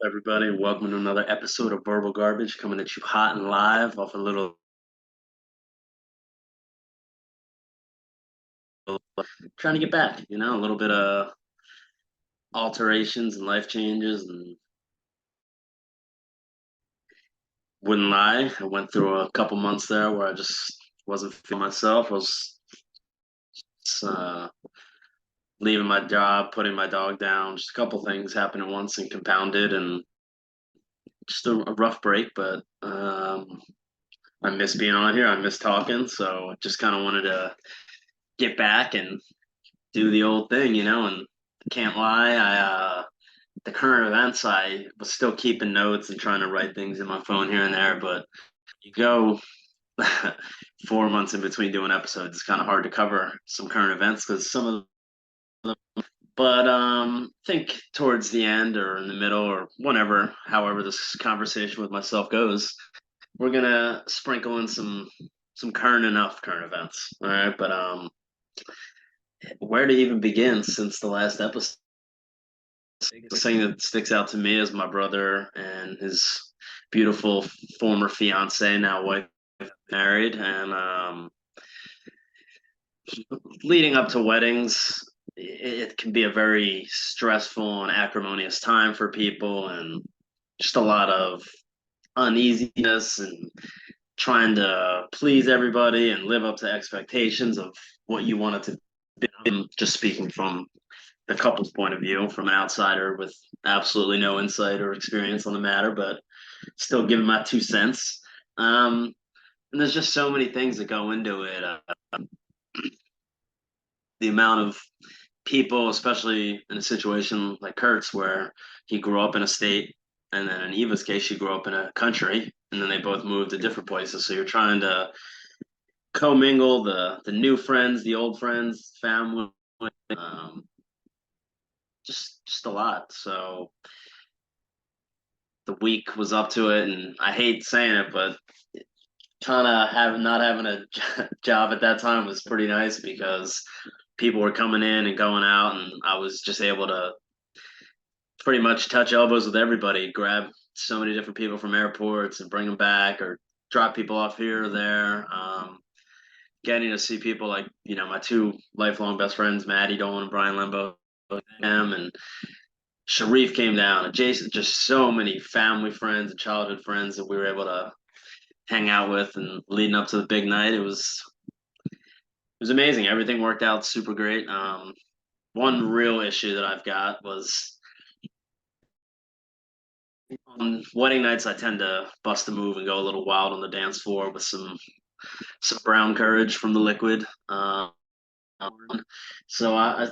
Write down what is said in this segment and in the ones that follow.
Everybody? Welcome to another episode of Verbal Garbage coming at you hot and live off a little trying to get back, a little bit of alterations and life changes and wouldn't lie. I went through a couple months there where I just wasn't feeling myself. I was uh, leaving my job, putting my dog down, just a couple things happened at once and compounded and just a rough break, but I miss being on here. I miss talking, so just kind of wanted to get back and do the old thing, and can't lie, the current events, I was still keeping notes and trying to write things in my phone here and there, but you go 4 months in between doing episodes, it's kind of hard to cover some current events because some of them, but I think towards the end or in the middle or whenever, however this conversation with myself goes, we're gonna sprinkle in some current events. All right, but where to even begin since the last episode? The thing that sticks out to me is my brother and his beautiful former fiance, now wife, married, and leading up to weddings, it can be a very stressful and acrimonious time for people, and just a lot of uneasiness and trying to please everybody and live up to expectations of what you want it to be. Just speaking from the couple's point of view, from an outsider with absolutely no insight or experience on the matter, but still giving my 2 cents. And there's just so many things that go into it. The amount of people, especially in a situation like Kurt's, where he grew up in a state, and then in Eva's case, she grew up in a country, and then they both moved to different places. So you're trying to commingle the new friends, the old friends, family, um, just a lot. So the week was up to it, and I hate saying it, but kind of have not having a job at that time was pretty nice because people were coming in and going out, and I was just able to pretty much touch elbows with everybody, grab so many different people from airports and bring them back or drop people off here or there. Getting to see people like, my two lifelong best friends, Maddie Dolan and Brian Lembo, them, and Sharif came down, and Jason, just so many family friends and childhood friends that we were able to hang out with, and leading up to the big night, it was amazing. Everything worked out super great. One real issue that I've got was on wedding nights, I tend to bust a move and go a little wild on the dance floor with some brown courage from the liquid. So I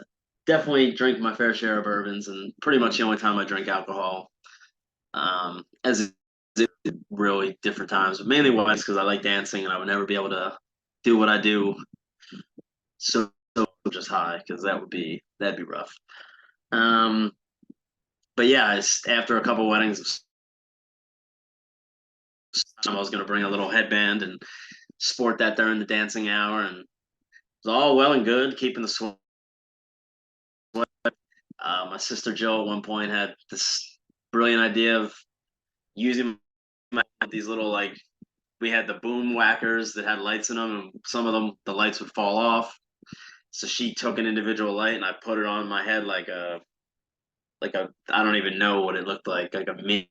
definitely drink my fair share of bourbons, and pretty much the only time I drink alcohol, as really different times, but mainly weddings because I like dancing, and I would never be able to do what I do so just high because that'd be rough. Um, but yeah, after a couple weddings, I was going to bring a little headband and sport that during the dancing hour, and it was all well and good keeping the sweat. My sister Jill at one point had this brilliant idea of using these little, like, we had the boom whackers that had lights in them, and some of them the lights would fall off. So she took an individual light and I put it on my head like a I don't even know what it looked like a me.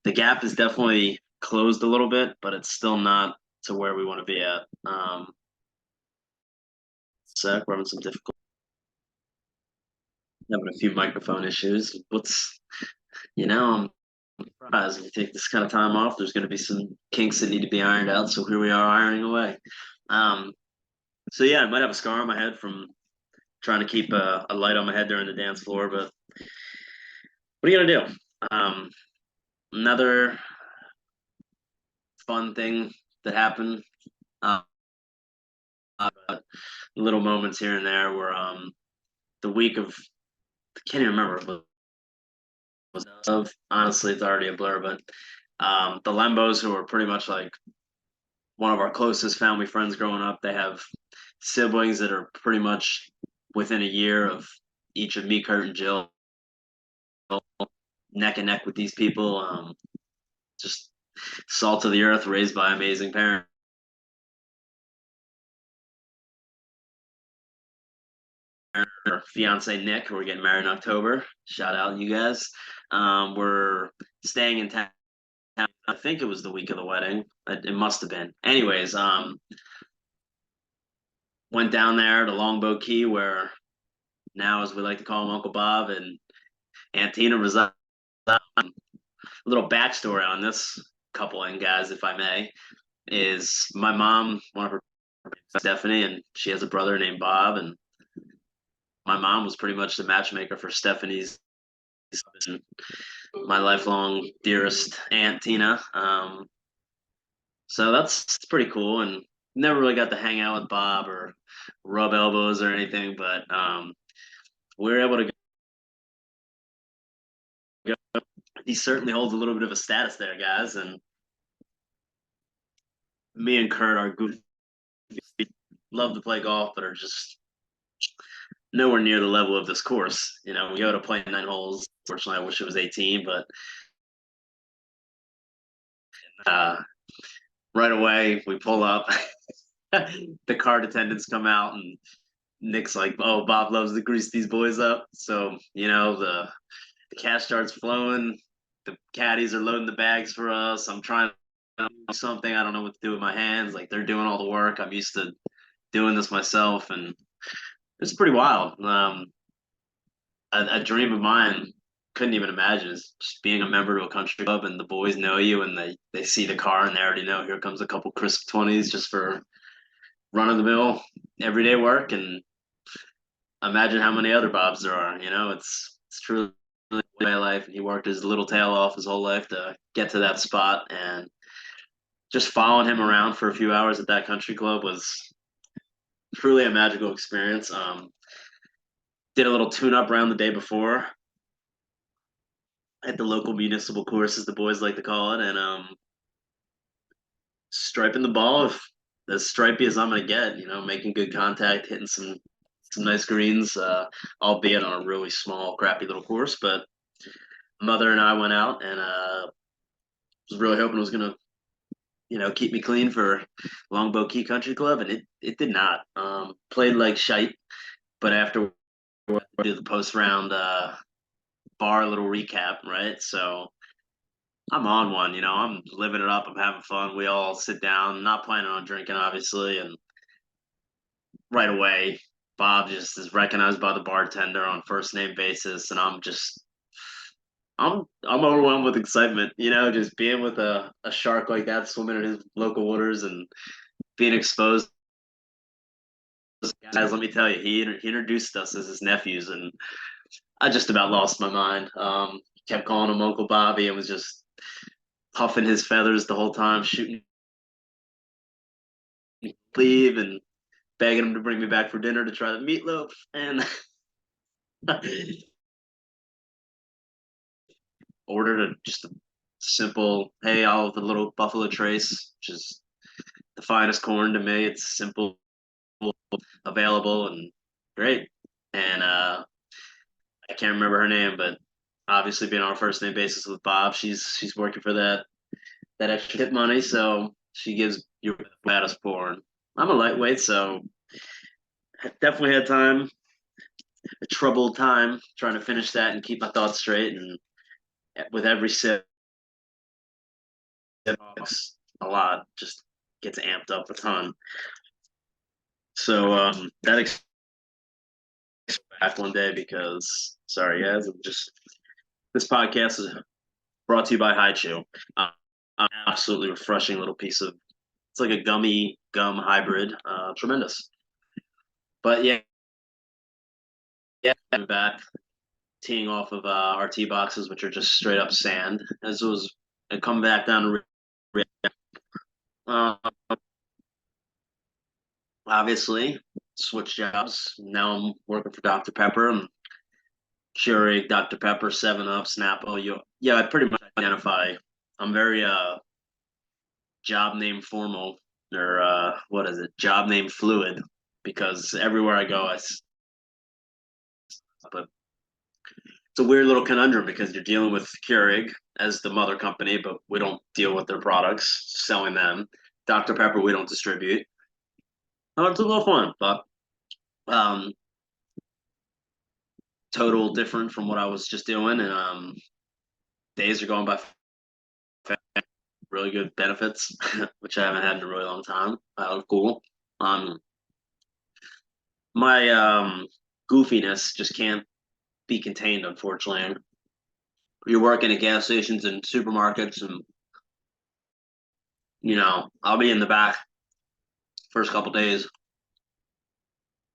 The gap is definitely closed a little bit, but it's still not to where we want to be at. We're having some difficult, having a few microphone issues. I'm surprised if you take this kind of time off, there's going to be some kinks that need to be ironed out. So here we are ironing away. Um, so yeah, I might have a scar on my head from trying to keep a light on my head during the dance floor, but what are you gonna do? Another fun thing that happened. Uh, Little moments here and there were the week of, I can't even remember, but was of, honestly it's already a blur, but The Lembos, who are pretty much like one of our closest family friends growing up, they have siblings that are pretty much within a year of each of me, Kurt, and Jill, neck and neck with these people. Just salt of the earth, raised by amazing parents. Our fiance Nick, we're getting married in October. Shout out you guys. We're staying in town. I think it was the week of the wedding. It must have been. Anyways, went down there to Longboat Key, where now, as we like to call him, Uncle Bob and Aunt Tina reside. A little backstory on this couple and guys, if I may, is my mom, one of her Stephanie, and she has a brother named Bob, and my mom was pretty much the matchmaker for Stephanie's my lifelong dearest Aunt Tina. So that's pretty cool, and never really got to hang out with Bob or rub elbows or anything, but we were able to go. He certainly holds a little bit of a status there, guys, and me and Kurt are goofy, love to play golf, but are just nowhere near the level of this course. You know, we go to play 9 holes. Fortunately, I wish it was 18, but uh, right away we pull up. The card attendants come out, and Nick's like, "Oh, Bob loves to grease these boys up." So the cash starts flowing. The caddies are loading the bags for us. I'm trying to do something. I don't know what to do with my hands. Like they're doing all the work. I'm used to doing this myself, and it's pretty wild. A dream of mine. Couldn't even imagine is just being a member of a country club and the boys know you and they see the car and they already know here comes a couple crisp 20s just for run of the mill everyday work, and imagine how many other Bobs there are. You know, it's truly my life. He worked his little tail off his whole life to get to that spot, and just following him around for a few hours at that country club was truly a magical experience. Did a little tune-up round the day before at the local municipal course, as the boys like to call it, and striping the ball as stripey as I'm gonna get. You know, making good contact, hitting some nice greens, albeit on a really small, crappy little course. But mother and I went out and was really hoping it was gonna, keep me clean for Longboat Key Country Club, and it did not. Played like shite, but after we did the post round bar little recap, right? So I'm on one, I'm living it up. I'm having fun. We all sit down, not planning on drinking, obviously, and right away, Bob just is recognized by the bartender on first name basis, and I'm overwhelmed with excitement, just being with a shark like that swimming in his local waters and being exposed. Guys, let me tell you, he introduced us as his nephews, and I just about lost my mind. Kept calling him Uncle Bobby and was just puffing his feathers the whole time, shooting leave and begging him to bring me back for dinner to try the meatloaf. And ordered just a simple, hey, I'll have the little Buffalo Trace, which is the finest corn to me. It's simple, available, and great. And I can't remember her name, but obviously being on a first name basis with Bob, she's working for that extra tip money, so she gives your baddest porn. I'm a lightweight, so definitely had a troubled time trying to finish that and keep my thoughts straight. And with every sip, a lot just gets amped up a ton. So that back one day because sorry guys, I'm just this podcast is brought to you by High Chew. Absolutely refreshing little piece of it's like a gummy gum hybrid. Tremendous. But I'm back teeing off of our tee boxes, which are just straight up sand. As it was come back down to uh, obviously switch jobs. Now I'm working for Dr. Pepper. I'm Keurig, Dr. Pepper, 7 Up, Snapple. I pretty much identify I'm very job name formal, or what is it? Job name fluid, because everywhere I go, but it's a weird little conundrum because you're dealing with Keurig as the mother company, but we don't deal with their products, selling them. Dr. Pepper, we don't distribute. Oh, it's a little fun, but um, total different from what I was just doing, and days are going by fast. Really good benefits, which I haven't had in a really long time. Cool. Um, my goofiness just can't be contained, unfortunately. You're working at gas stations and supermarkets, and I'll be in the back first couple days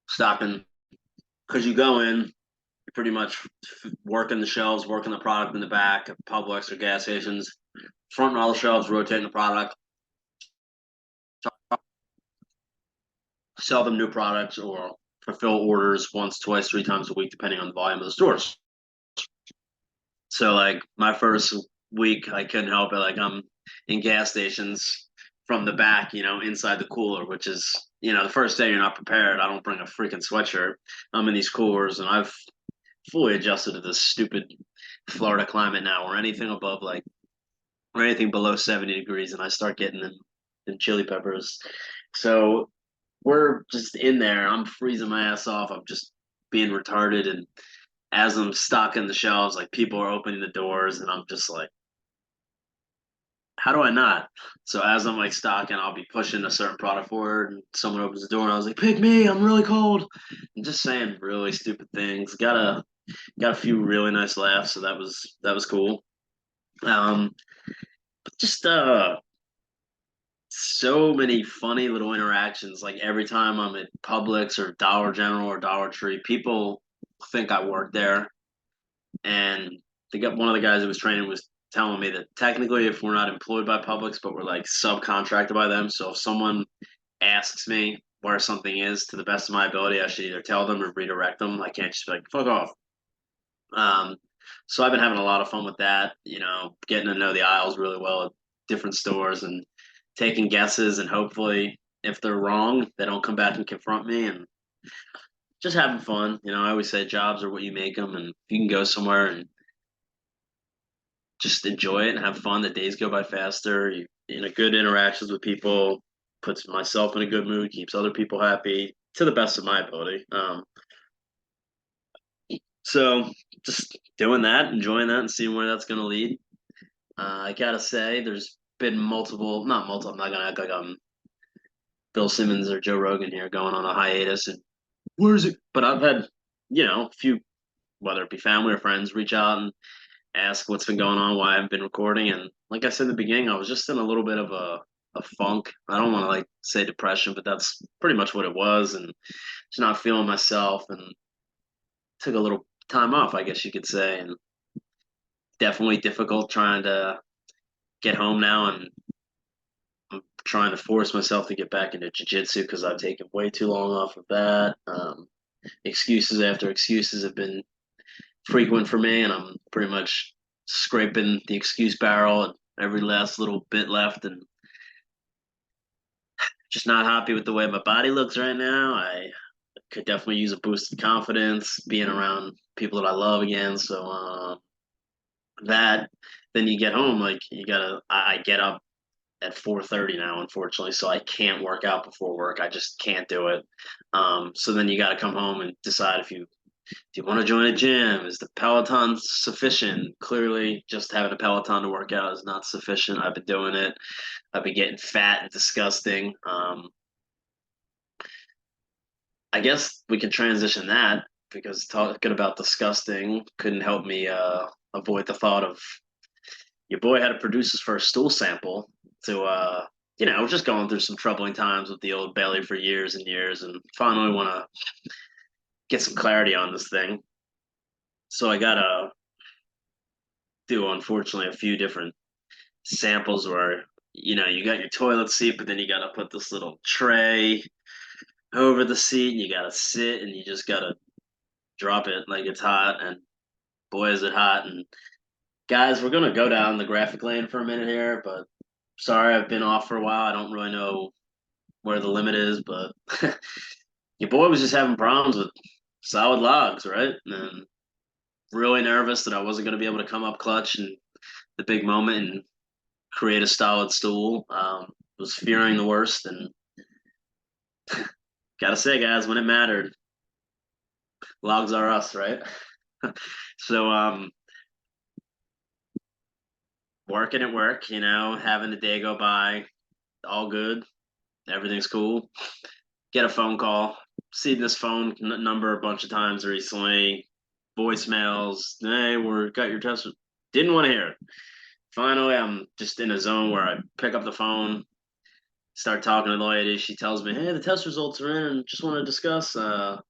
stocking because you go in, you're pretty much working the shelves, working the product in the back of Publix or gas stations, front and all the shelves, rotating the product, sell them new products, or fulfill orders once, twice, three times a week, depending on the volume of the stores. So like my first week, I couldn't help it. Like I'm in gas stations from the back, inside the cooler, which is, the first day you're not prepared. I don't bring a freaking sweatshirt. I'm in these coolers, and I've fully adjusted to this stupid Florida climate now, or anything above like, or anything below 70 degrees, and I start getting in chili peppers. So we're just in there. I'm freezing my ass off. I'm just being retarded, and as I'm stocking the shelves, like people are opening the doors, and I'm just like, how do I not? So as I'm like stocking, I'll be pushing a certain product forward, and someone opens the door, and I was like, "Pick me! I'm really cold." And just saying really stupid things. Got a few really nice laughs, so that was cool. Um, but just so many funny little interactions. Like every time I'm at Publix or Dollar General or Dollar Tree, people think I work there, and they got one of the guys who was training was telling me that technically, if we're not employed by Publix, but we're like subcontracted by them, so if someone asks me where something is, to the best of my ability, I should either tell them or redirect them. I can't just be like, fuck off. Um, so I've been having a lot of fun with that, getting to know the aisles really well at different stores and taking guesses, and hopefully if they're wrong, they don't come back and confront me, and just having fun. I always say jobs are what you make them, and if you can go somewhere and just enjoy it and have fun, the days go by faster. You good interactions with people, puts myself in a good mood, keeps other people happy to the best of my ability. So just doing that, enjoying that, and seeing where that's going to lead. I gotta say, there's been multiple, not multiple. I'm not gonna act like I'm Bill Simmons or Joe Rogan here, going on a hiatus and where is it? But I've had, a few, whether it be family or friends, reach out and ask what's been going on, why I haven't been recording. And like I said in the beginning, I was just in a little bit of a funk. I don't want to like say depression, but that's pretty much what it was. And just not feeling myself, and took a little time off, I guess you could say. And definitely difficult trying to get home now, and I'm trying to force myself to get back into jiu-jitsu because I've taken way too long off of that. Excuses after excuses have been frequent for me, and I'm pretty much scraping the excuse barrel and every last little bit left, and just not happy with the way my body looks right now. I could definitely use a boost of confidence, being around people that I love again. So that then you get home, like you gotta. I get up at 4:30 now, unfortunately, so I can't work out before work. I just can't do it. So then you got to come home and decide if you want to join a gym. Is the Peloton sufficient? Clearly, just having a Peloton to work out is not sufficient. I've been doing it. I've been getting fat and disgusting. I guess we can transition that, because talking about disgusting couldn't help me avoid the thought of your boy had to produce his first stool sample to just going through some troubling times with the old belly for years and years, and finally want to get some clarity on this thing. So I gotta do, unfortunately, a few different samples where you got your toilet seat, but then you gotta put this little tray over the seat, and you gotta sit, and you just gotta drop it like it's hot, and boy is it hot. And Guys, we're gonna go down the graphic lane for a minute here, but sorry I've been off for a while. I don't really know where the limit is, but your boy was just having problems with solid logs, right? And really nervous that I wasn't gonna be able to come up clutch in the big moment and create a solid stool. Was fearing the worst, and gotta say, guys, when it mattered, logs are us, right? So working at work, having the day go by, all good, everything's cool. Get a phone call. See this phone number a bunch of times recently. Voicemails. Hey, we're got your test. Didn't want to hear it. Finally, I'm just in a zone where I pick up the phone, start talking to the lady. She tells me, "Hey, the test results are in, and just want to discuss." So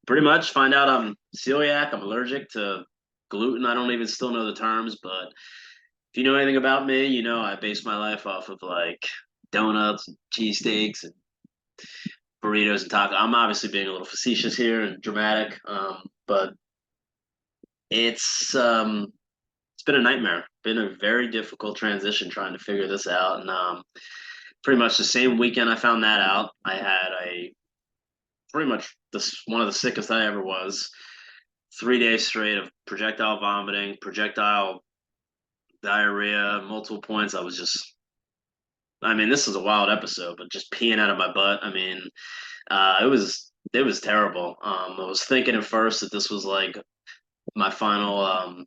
pretty much find out I'm celiac. I'm allergic to gluten. I don't even still know the terms, but if you know anything about me, I base my life off of like donuts, and cheesesteaks, and burritos and tacos. I'm obviously being a little facetious here and dramatic, but it's been a nightmare. Been a very difficult transition trying to figure this out, and pretty much the same weekend I found that out, I had a pretty much this one of the sickest I ever was. 3 days straight of projectile vomiting, projectile diarrhea, multiple points. I mean, this was a wild episode, but just peeing out of my butt. I mean, it was terrible. I was thinking at first that this was like my final.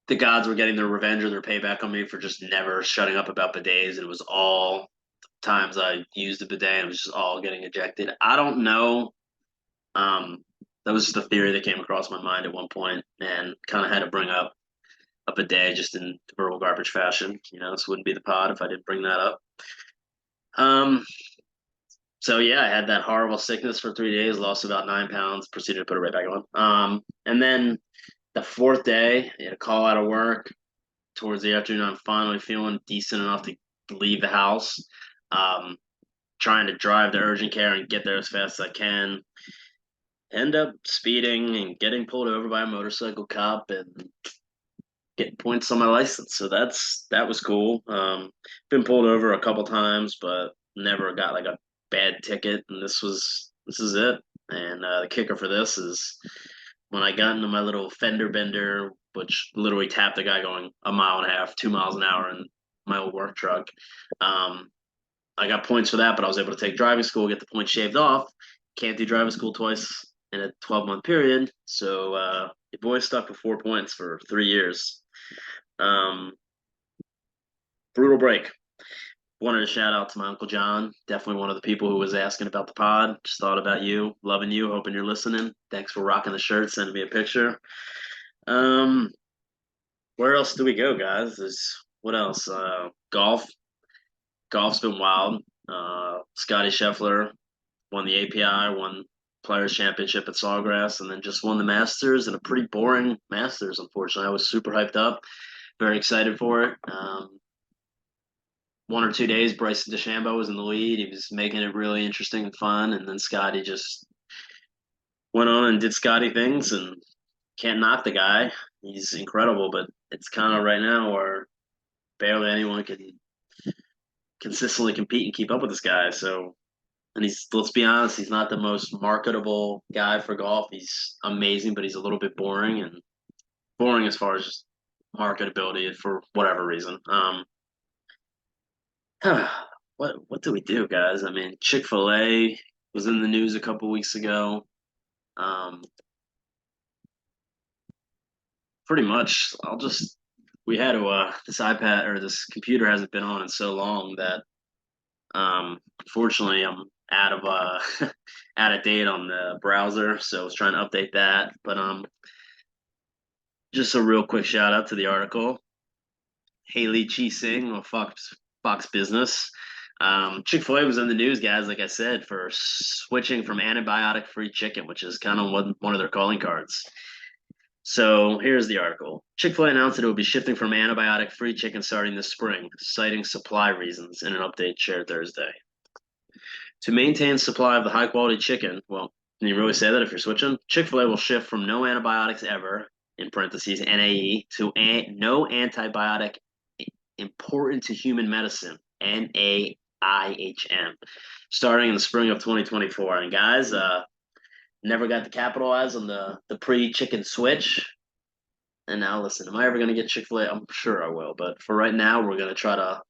The gods were getting their revenge or their payback on me for just never shutting up about bidets. It was all times I used a bidet and it was just all getting ejected. I don't know. Um, that was just a theory that came across my mind at one point, and kind of had to bring up a bidet just in verbal garbage fashion. This wouldn't be the pod if I didn't bring that up. Um, So yeah, I had that horrible sickness for 3 days, lost about 9 pounds, proceeded to put it right back on. And then the fourth day, I had a call out of work. Towards the afternoon, I'm finally feeling decent enough to leave the house. Um, Trying to drive to urgent care and get there as fast as I can. End up speeding and getting pulled over by a motorcycle cop and getting points on my license. So that was cool. Been pulled over a couple times, but never got like a bad ticket. And this is it. And the kicker for this is when I got into my little fender bender, which literally tapped the guy going a mile and a half, 2 miles an hour in my old work truck. Um, I got points for that, but I was able to take driving school, get the points shaved off. Can't do driving school twice in a 12-month period. So your boy stuck with 4 points for 3 years. Um, Brutal break. Wanted to shout out to my Uncle John. Definitely one of the people who was asking about the pod. Just thought about you, loving you, hoping you're listening. Thanks for rocking the shirt, sending me a picture. Um, where else do we go, guys? There's what else? Golf. Golf's been wild. Scotty Scheffler won the API, won Players Championship at Sawgrass, and then just won the Masters in a pretty boring Masters. Unfortunately, I was super hyped up, very excited for it. 1 or 2 days, Bryson DeChambeau was in the lead. He was making it really interesting and fun, and then Scotty just went on and did Scotty things, and can't knock the guy. He's incredible, but it's kind of right now where barely anyone can consistently compete and keep up with this guy. So, and let's be honest, he's not the most marketable guy for golf. He's amazing, but he's a little bit boring, and boring as far as just marketability for whatever reason. What do we do, guys? I mean, Chick-fil-A was in the news a couple weeks ago. Um, Pretty much, we had to this iPad or this computer hasn't been on in so long that unfortunately I'm out of out of date on the browser, so I was trying to update that. But just a real quick shout out to the article. Haley Chi Sing of Fox Business. Chick-fil-A was in the news, guys, like I said, for switching from antibiotic-free chicken, which is kind of one of their calling cards. So here's the article. Chick-fil-A announced that it will be shifting from antibiotic-free chicken starting this spring, citing supply reasons in an update shared Thursday. To maintain supply of the high-quality chicken, well, can you really say that if you're switching? Chick-fil-A will shift from no antibiotics ever in parentheses NAE, to no antibiotic important to human medicine, NAIHM, starting in the spring of 2024. And guys, never got to capitalize on the pre-chicken switch. And now listen, am I ever going to get Chick-fil-A? I'm sure I will, but for right now, we're going to try to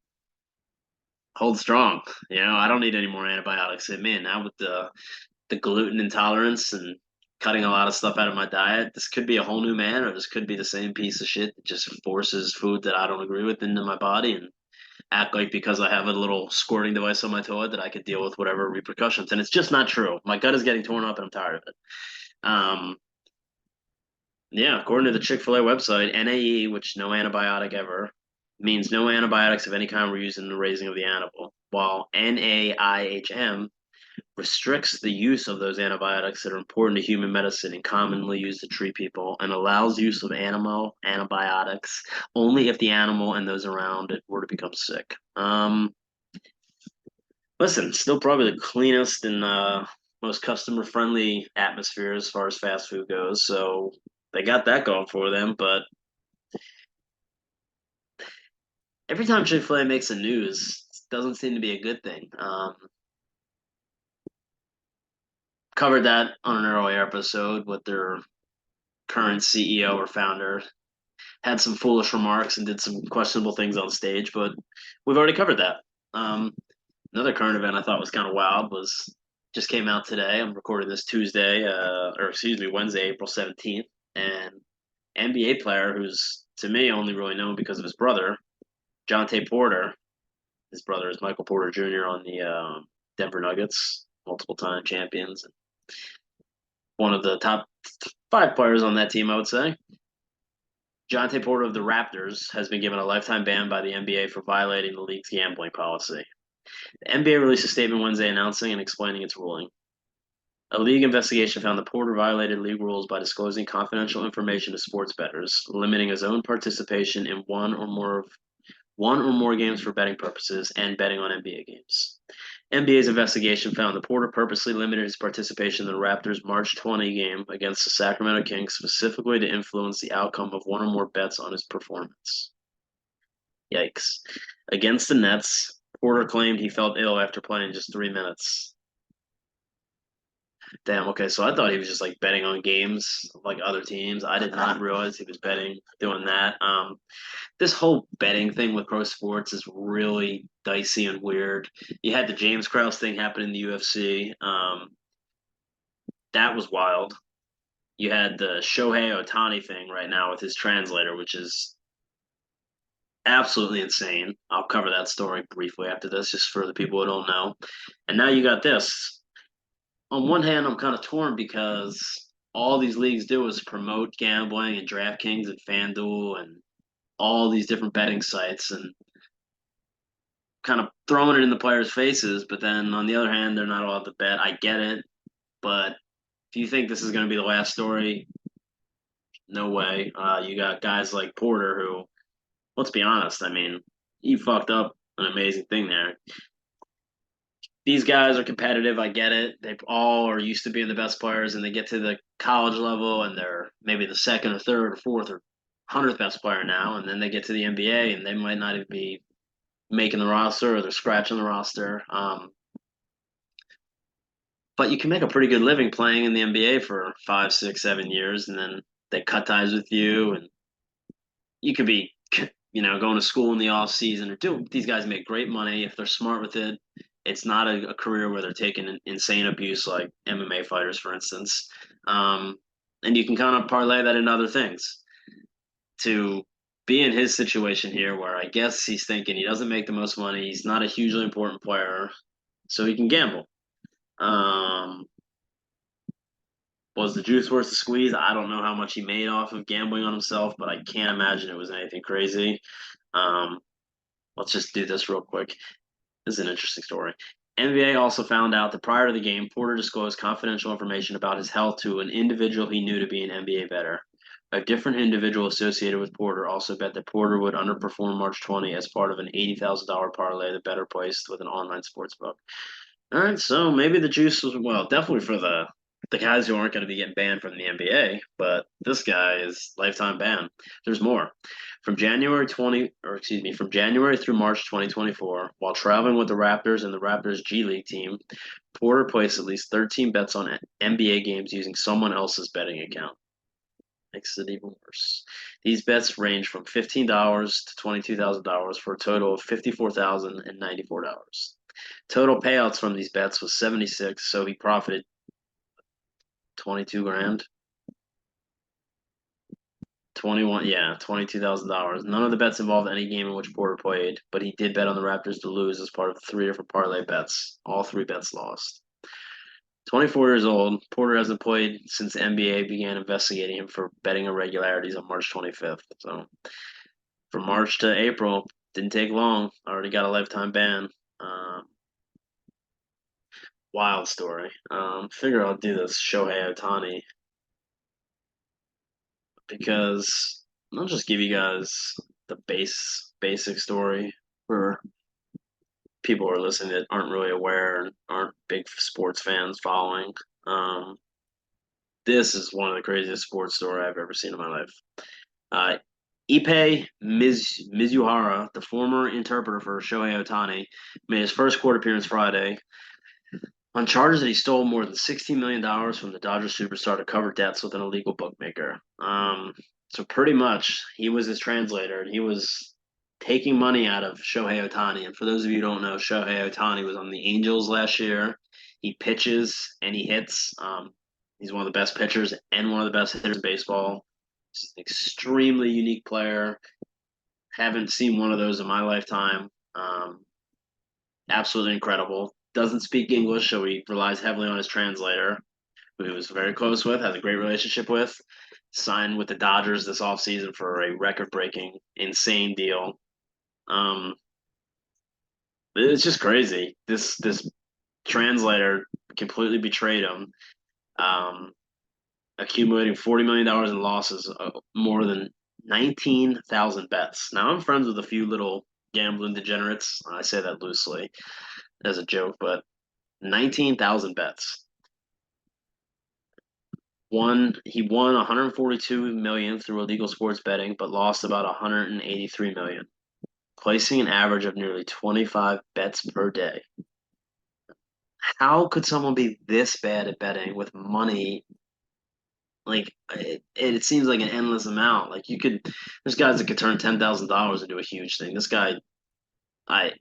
hold strong. I don't need any more antibiotics. And man, now with the gluten intolerance and cutting a lot of stuff out of my diet, this could be a whole new man, or this could be the same piece of shit that just forces food that I don't agree with into my body and act like because I have a little squirting device on my toilet that I could deal with whatever repercussions. And it's just not true. My gut is getting torn up and I'm tired of it. Yeah, according to the Chick-fil-A website, NAE, which no antibiotic ever, means no antibiotics of any kind were used in the raising of the animal, while NAIHM restricts the use of those antibiotics that are important to human medicine and commonly used to treat people, and allows use of animal antibiotics only if the animal and those around it were to become sick. Listen, still probably the cleanest and most customer friendly atmosphere as far as fast food goes. So they got that going for them. But every time Chick-fil-A makes the news, it doesn't seem to be a good thing. Covered that on an earlier episode with their current CEO or founder. Had some foolish remarks and did some questionable things on stage, but we've already covered that. Another current event I thought was kind of wild was just came out today. I'm recording this Tuesday, or excuse me, Wednesday, April 17th, and NBA player who's to me only really known because of his brother, Jonte Porter. His brother is Michael Porter Jr. on the Denver Nuggets, multiple time champions, one of the top 5 players on that team, I would say. Jonte Porter of the Raptors has been given a lifetime ban by the NBA for violating the league's gambling policy. The NBA released a statement Wednesday announcing and explaining its ruling. A league investigation found that Porter violated league rules by disclosing confidential information to sports bettors, limiting his own participation in one or more games for betting purposes, and betting on NBA games. NBA's investigation found that Porter purposely limited his participation in the Raptors' March 20 game against the Sacramento Kings specifically to influence the outcome of one or more bets on his performance. Yikes. Against the Nets, Porter claimed he felt ill after playing just 3 minutes. Damn, okay, so I thought he was just like betting on games like other teams. I did not realize he was doing that. This whole betting thing with pro sports is really dicey and weird. You had the James Krause thing happen in the UFC. That was wild. You had the Shohei Ohtani thing right now with his translator, which is absolutely insane. I'll cover that story briefly after this, just for the people who don't know. And now you got this. On one hand, I'm kind of torn because all these leagues do is promote gambling and DraftKings and FanDuel and all these different betting sites and kind of throwing it in the players' faces. But then on the other hand, they're not allowed to bet. I get it. But if you think this is going to be the last story, no way. You got guys like Porter who, let's be honest, I mean, he fucked up an amazing thing there. These guys are competitive. I get it. They all are used to being the best players, and they get to the college level, and they're maybe the second or third or fourth or 100th best player now, and then they get to the NBA, and they might not even be making the roster or they're scratching the roster. But you can make a pretty good living playing in the NBA for 5, 6, 7 years, and then they cut ties with you, and you could be, going to school in the off season or do. These guys make great money if they're smart with it. It's not a career where they're taking insane abuse like MMA fighters, for instance. And you can kind of parlay that into other things. To be in his situation here, where I guess he's thinking he doesn't make the most money, he's not a hugely important player, so he can gamble. Was the juice worth the squeeze? I don't know how much he made off of gambling on himself, but I can't imagine it was anything crazy. Let's just do this real quick. This is an interesting story. NBA also found out that prior to the game, Porter disclosed confidential information about his health to an individual he knew to be an NBA bettor. A different individual associated with Porter also bet that Porter would underperform March 20 as part of an $80,000 parlay the bettor placed with an online sports book. All right, so maybe the juice was, well, definitely for the the guys who aren't going to be getting banned from the NBA, but this guy is lifetime ban. There's more. From January through March 2024, while traveling with the Raptors and the Raptors G League team, Porter placed at least 13 bets on NBA games using someone else's betting account. Makes it even worse. These bets range from $15 to $22,000 for a total of $54,094. Total payouts from these bets was 76, so he profited 22 grand. 21, yeah, $22,000. None of the bets involved any game in which Porter played, but he did bet on the Raptors to lose as part of three different parlay bets. All three bets lost. 24 years old, Porter hasn't played since the NBA began investigating him for betting irregularities on March 25th. So from March to April, didn't take long. Already got a lifetime ban. Wild story. Figure I'll do this Shohei Ohtani because I'll just give you guys the basic story for people who are listening that aren't really aware and aren't big sports fans following. Um, this is one of the craziest sports story I've ever seen in my life. Uh, Mizuhara, the former interpreter for Shohei Ohtani, made his first court appearance Friday on charges that he stole more than $16 million from the Dodgers superstar to cover debts with an illegal bookmaker. So pretty much, he was his translator, and he was taking money out of Shohei Ohtani. And for those of you who don't know, Shohei Ohtani was on the Angels last year. He pitches and he hits. He's one of the best pitchers and one of the best hitters in baseball. He's an extremely unique player. Haven't seen one of those in my lifetime. Absolutely incredible. Doesn't speak English, so he relies heavily on his translator, who he was very close with, has a great relationship with. Signed with the Dodgers this offseason for a record-breaking, insane deal. Um, it's just crazy. This translator completely betrayed him, um, accumulating $40 million in losses, more than 19,000 bets. Now I'm friends with a few little gambling degenerates. I say that loosely as a joke, but 19,000 bets. He won 142 million through illegal sports betting, but lost about 183 million, placing an average of nearly 25 bets per day. How could someone be this bad at betting with money? Like it seems like an endless amount. Like there's guys that could turn $10,000 into a huge thing. This guy, I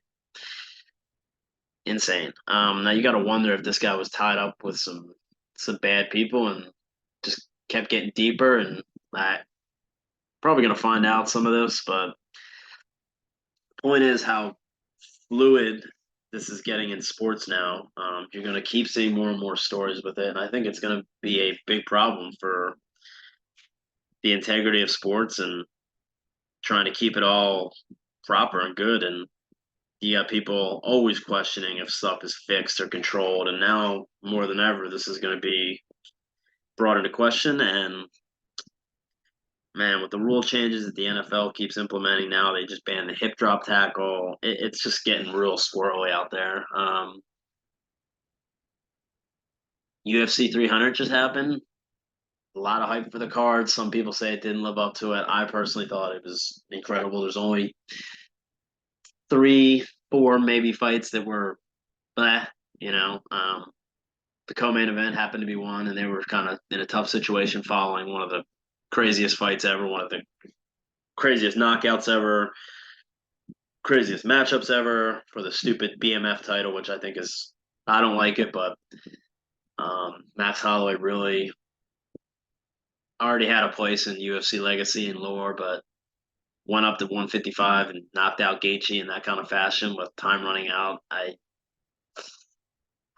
insane. Now you got to wonder if this guy was tied up with some bad people and just kept getting deeper. And I probably gonna find out some of this, but the point is how fluid this is getting in sports now. You're gonna keep seeing more and more stories with it, and I think it's gonna be a big problem for the integrity of sports and trying to keep it all proper and good. And you got people always questioning if stuff is fixed or controlled, and now more than ever, this is going to be brought into question. And man, with the rule changes that the NFL keeps implementing now, they just banned the hip drop tackle. It's just getting real squirrely out there. UFC 300 just happened. A lot of hype for the card. Some people say it didn't live up to it. I personally thought it was incredible. There's only three, four maybe fights that were, blah, you know. The co-main event happened to be one, and they were kind of in a tough situation following one of the craziest fights ever, one of the craziest knockouts ever, craziest matchups ever for the stupid BMF title, which I think is I don't like it, but Max Holloway really already had a place in UFC legacy and lore, but went up to 155 and knocked out Gaethje in that kind of fashion with time running out. I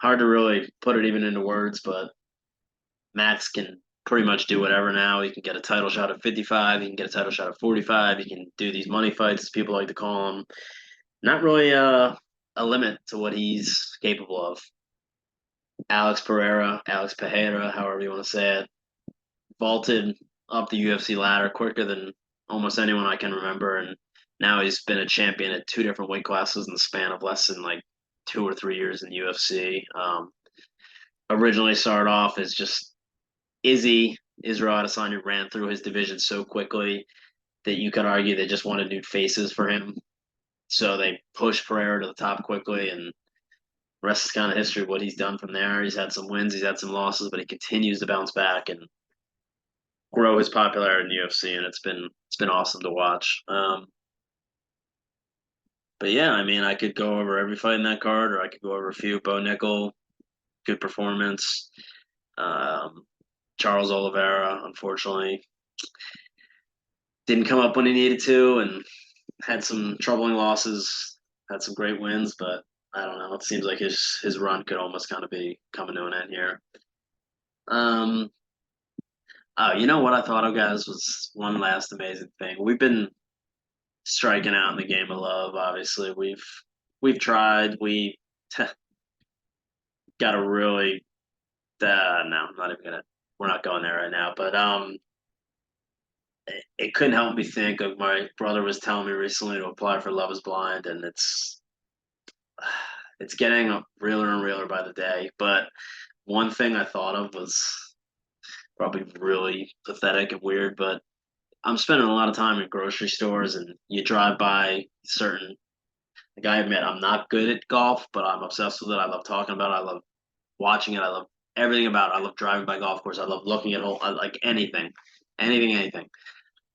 hard to really put it even into words, but Max can pretty much do whatever now. He can get a title shot at 55. He can get a title shot at 45. He can do these money fights, as people like to call them. Not really a limit to what he's capable of. Alex Pereira, however you want to say it, vaulted up the UFC ladder quicker than almost anyone I can remember, and now he's been a champion at two different weight classes in the span of less than like 2 or 3 years in the UFC. originally started off as just Izzy Israel Adesanya ran through his division so quickly that you could argue they just wanted new faces for him. So they pushed Pereira to the top quickly, and the rest is kind of history. What he's done from there, he's had some wins, he's had some losses, but he continues to bounce back and grow his popularity in the UFC, and it's been awesome to watch. But yeah, I mean, I could go over every fight in that card, or I could go over a few. Bo Nickel, good performance. Um, Charles Oliveira, unfortunately, didn't come up when he needed to, and had some troubling losses. Had some great wins, but I don't know. It seems like his run could almost kind of be coming to an end here. Um, oh, you know what I thought of, guys, was one last amazing thing. We've been striking out in the game of love. Obviously, we've tried. We got a really no, I'm not even gonna. We're not going there right now. But it couldn't help me think of my brother was telling me recently to apply for Love Is Blind, and it's getting realer and realer by the day. But one thing I thought of was probably really pathetic and weird, but I'm spending a lot of time in grocery stores, and you drive by certain. Like I admit, I'm not good at golf, but I'm obsessed with it. I love talking about it. I love watching it. I love everything about it. I love driving by golf course. I love looking at whole. I like anything, anything.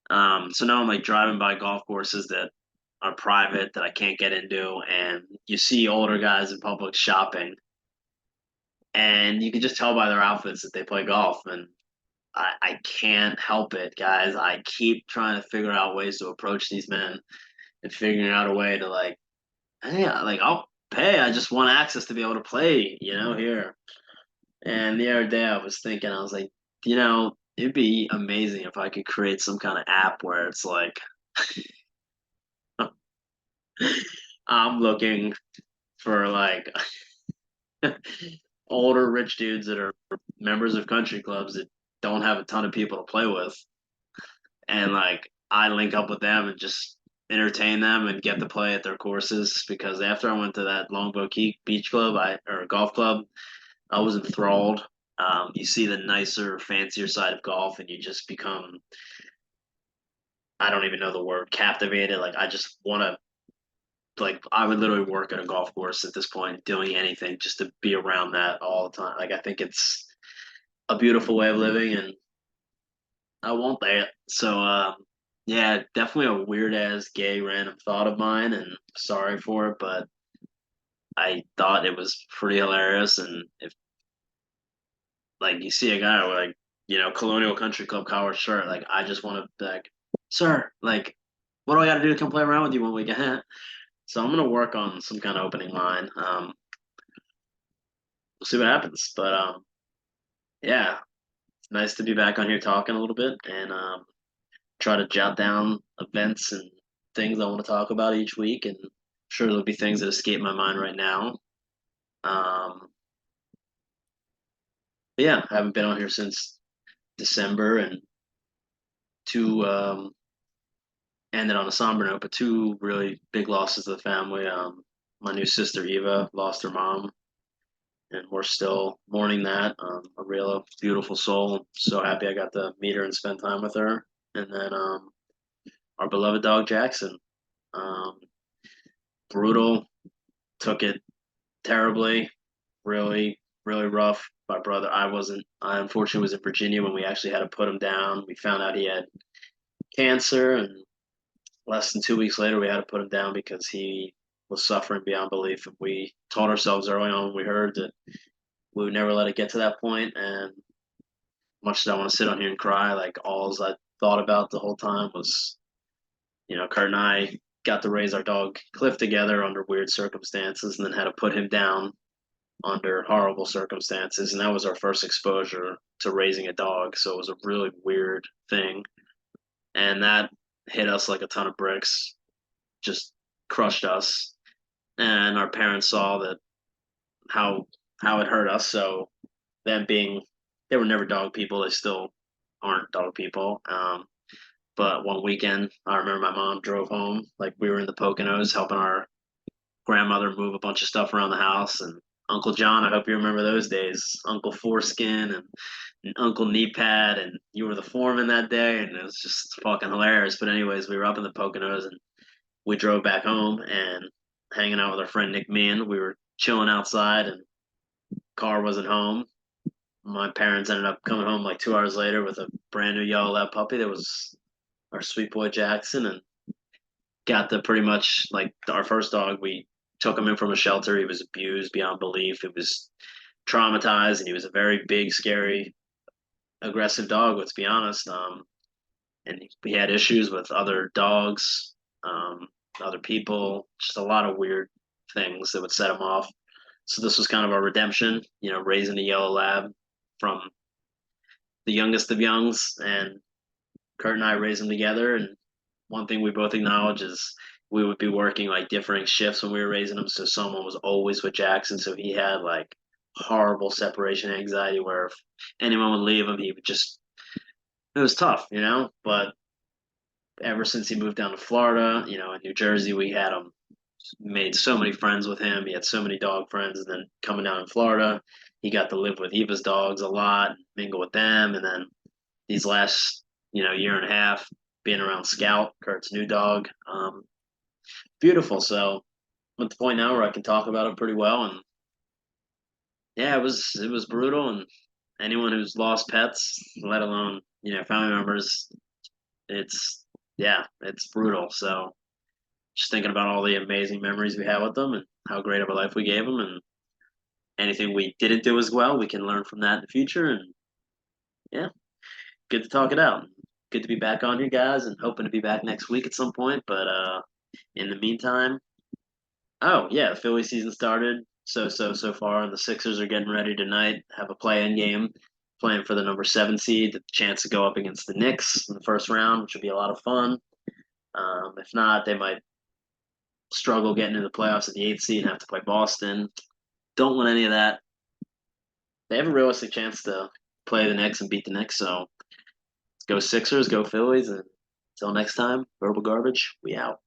So now I'm like driving by golf courses that are private that I can't get into, and you see older guys in public shopping, and you can just tell by their outfits that they play golf. And I can't help it, guys. I keep trying to figure out ways to approach these men and figuring out a way to like, hey, like I'll pay. I just want access to be able to play, here. And the other day I was thinking, I was like, it'd be amazing if I could create some kind of app where it's like I'm looking for like older rich dudes that are members of country clubs that don't have a ton of people to play with, and like I link up with them and just entertain them and get to play at their courses. Because after I went to that Longboat Key beach club, or golf club, I was enthralled. You see the nicer, fancier side of golf, and you just become, I don't even know the word, captivated. Like I just want to, like I would literally work at a golf course at this point, doing anything just to be around that all the time. Like I think it's a beautiful way of living, and I want that. So yeah, definitely a weird ass gay random thought of mine, and sorry for it, but I thought it was pretty hilarious. And if like you see a guy with like Colonial Country Club collar shirt, like I just want to be like, sir, like what do I got to do to come play around with you one weekend? So I'm gonna work on some kind of opening line. We'll see what happens, but yeah, it's nice to be back on here talking a little bit, and try to jot down events and things I want to talk about each week. And I'm sure there'll be things that escape my mind right now. Um, but yeah, I haven't been on here since December, and two ended on a somber note, but two really big losses to the family. My new sister Eva lost her mom, and we're still mourning that. A real beautiful soul. So happy I got to meet her and spend time with her. And then our beloved dog Jackson. Um, brutal, took it terribly, really, really rough. My brother, I unfortunately was in Virginia when we actually had to put him down. We found out he had cancer, and less than 2 weeks later, we had to put him down because he was suffering beyond belief. And we told ourselves early on when we heard that we would never let it get to that point. And much as I want to sit on here and cry, like all I thought about the whole time was, Kurt and I got to raise our dog Cliff together under weird circumstances, and then had to put him down under horrible circumstances. And that was our first exposure to raising a dog. So it was a really weird thing. And that hit us like a ton of bricks, just crushed us. And our parents saw that how it hurt us. So them being, they were never dog people. They still aren't dog people. But one weekend, I remember my mom drove home, like we were in the Poconos helping our grandmother move a bunch of stuff around the house, and Uncle John. I hope you remember those days. Uncle Foreskin and Uncle Knee Pad, and you were the foreman that day, and it was just fucking hilarious. But anyways, we were up in the Poconos, and we drove back home and hanging out with our friend Nick Meehan. We were chilling outside, and car wasn't home. My parents ended up coming home like 2 hours later with a brand new yellow lab puppy that was our sweet boy Jackson, and got the pretty much like our first dog. We took him in from a shelter. He was abused beyond belief. It was traumatized, and he was a very big, scary, aggressive dog. Let's be honest. And we had issues with other dogs, other people, just a lot of weird things that would set him off. So this was kind of our redemption, raising a yellow lab from the youngest of youngs, and Kurt and I raised them together. And one thing we both acknowledge is we would be working like differing shifts when we were raising them. So someone was always with Jackson, so he had like horrible separation anxiety where if anyone would leave him, he would just it was tough. But ever since he moved down to Florida, in New Jersey, we had him made so many friends with him. He had so many dog friends, and then coming down in Florida, he got to live with Eva's dogs a lot, mingle with them, and then these last year and a half being around Scout, Kurt's new dog. Beautiful. So I'm at the point now where I can talk about it pretty well, and yeah, it was brutal, and anyone who's lost pets, let alone family members, it's yeah, it's brutal. So just thinking about all the amazing memories we had with them and how great of a life we gave them, and anything we didn't do as well, we can learn from that in the future. And yeah, good to talk it out. Good to be back on here, guys, and hoping to be back next week at some point. But in the meantime, oh yeah, the Philly season started. So far, and the Sixers are getting ready tonight. Have a play-in game, playing for the number 7 seed, the chance to go up against the Knicks in the first round, which would be a lot of fun. If not, they might struggle getting into the playoffs at the 8 seed and have to play Boston. Don't want any of that. They have a realistic chance to play the Knicks and beat the Knicks. So go Sixers, go Phillies, and until next time, verbal garbage. We out.